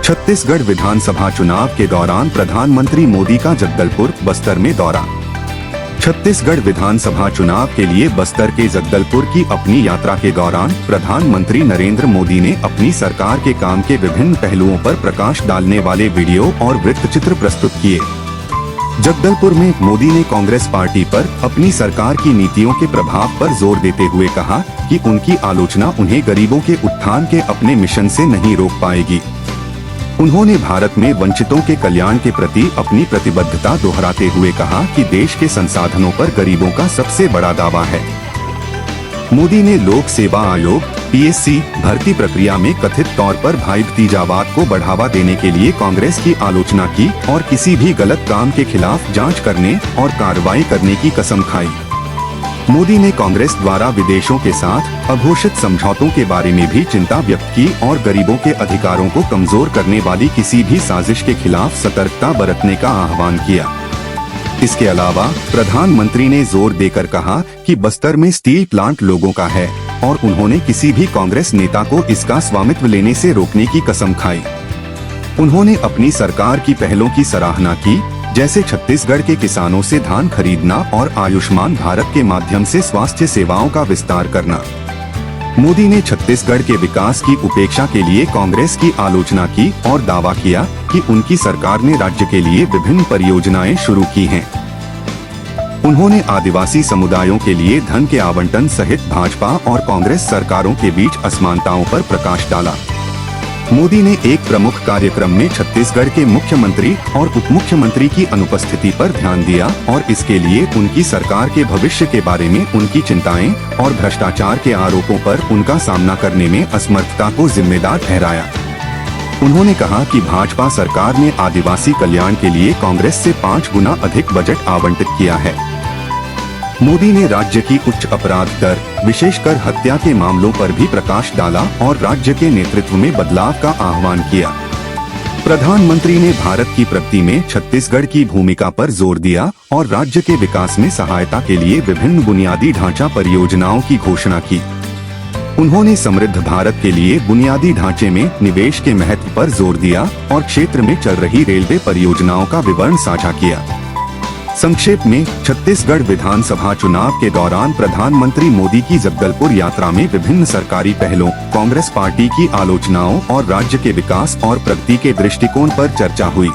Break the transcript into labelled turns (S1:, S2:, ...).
S1: छत्तीसगढ़ विधानसभा चुनाव के दौरान प्रधानमंत्री मोदी का जगदलपुर बस्तर में दौरा। छत्तीसगढ़ विधानसभा चुनाव के लिए बस्तर के जगदलपुर की अपनी यात्रा के दौरान प्रधानमंत्री नरेंद्र मोदी ने अपनी सरकार के काम के विभिन्न पहलुओं पर प्रकाश डालने वाले वीडियो और वृत्तचित्र प्रस्तुत किए। जगदलपुर में मोदी ने कांग्रेस पार्टी पर अपनी सरकार की नीतियों के प्रभाव पर जोर देते हुए कहा कि उनकी आलोचना उन्हें गरीबों के उत्थान के अपने मिशन से नहीं रोक पाएगी। उन्होंने भारत में वंचितों के कल्याण के प्रति अपनी प्रतिबद्धता दोहराते हुए कहा कि देश के संसाधनों पर गरीबों का सबसे बड़ा दावा है। मोदी ने लोक सेवा आयोग (पीएससी) भर्ती प्रक्रिया में कथित तौर पर भाई भतीजावाद को बढ़ावा देने के लिए कांग्रेस की आलोचना की और किसी भी गलत काम के खिलाफ जांच करने और कार्रवाई करने की कसम खाई। मोदी ने कांग्रेस द्वारा विदेशों के साथ अघोषित समझौतों के बारे में भी चिंता व्यक्त की और गरीबों के अधिकारों को कमजोर करने वाली किसी भी साजिश के खिलाफ सतर्कता बरतने का आह्वान किया। इसके अलावा प्रधानमंत्री ने जोर देकर कहा कि बस्तर में स्टील प्लांट लोगों का है और उन्होंने किसी भी कांग्रेस नेता को इसका स्वामित्व लेने से रोकने की कसम खाई। उन्होंने अपनी सरकार की पहलों की सराहना की, जैसे छत्तीसगढ़ के किसानों से धान खरीदना और आयुष्मान भारत के माध्यम से स्वास्थ्य सेवाओं का विस्तार करना। मोदी ने छत्तीसगढ़ के विकास की उपेक्षा के लिए कांग्रेस की आलोचना की और दावा किया कि उनकी सरकार ने राज्य के लिए विभिन्न परियोजनाएं शुरू की हैं। उन्होंने आदिवासी समुदायों के लिए धन के आवंटन सहित भाजपा और कांग्रेस सरकारों के बीच असमानताओं पर प्रकाश डाला। मोदी ने एक प्रमुख कार्यक्रम में छत्तीसगढ़ के मुख्यमंत्री और उप मुख्यमंत्री की अनुपस्थिति पर ध्यान दिया और इसके लिए उनकी सरकार के भविष्य के बारे में उनकी चिंताएं और भ्रष्टाचार के आरोपों पर उनका सामना करने में असमर्थता को जिम्मेदार ठहराया। उन्होंने कहा कि भाजपा सरकार ने आदिवासी कल्याण के लिए कांग्रेस से 5 गुना अधिक बजट आवंटित किया है। मोदी ने राज्य की उच्च अपराध दर, विशेषकर हत्या के मामलों पर भी प्रकाश डाला और राज्य के नेतृत्व में बदलाव का आह्वान किया। प्रधानमंत्री ने भारत की प्रगति में छत्तीसगढ़ की भूमिका पर जोर दिया और राज्य के विकास में सहायता के लिए विभिन्न बुनियादी ढांचा परियोजनाओं की घोषणा की। उन्होंने समृद्ध भारत के लिए बुनियादी ढांचे में निवेश के महत्व पर जोर दिया और क्षेत्र में चल रही रेलवे परियोजनाओं का विवरण साझा किया। संक्षेप में, छत्तीसगढ़ विधानसभा चुनाव के दौरान प्रधानमंत्री मोदी की जगदलपुर यात्रा में विभिन्न सरकारी पहलों, कांग्रेस पार्टी की आलोचनाओं और राज्य के विकास और प्रगति के दृष्टिकोण पर चर्चा हुई।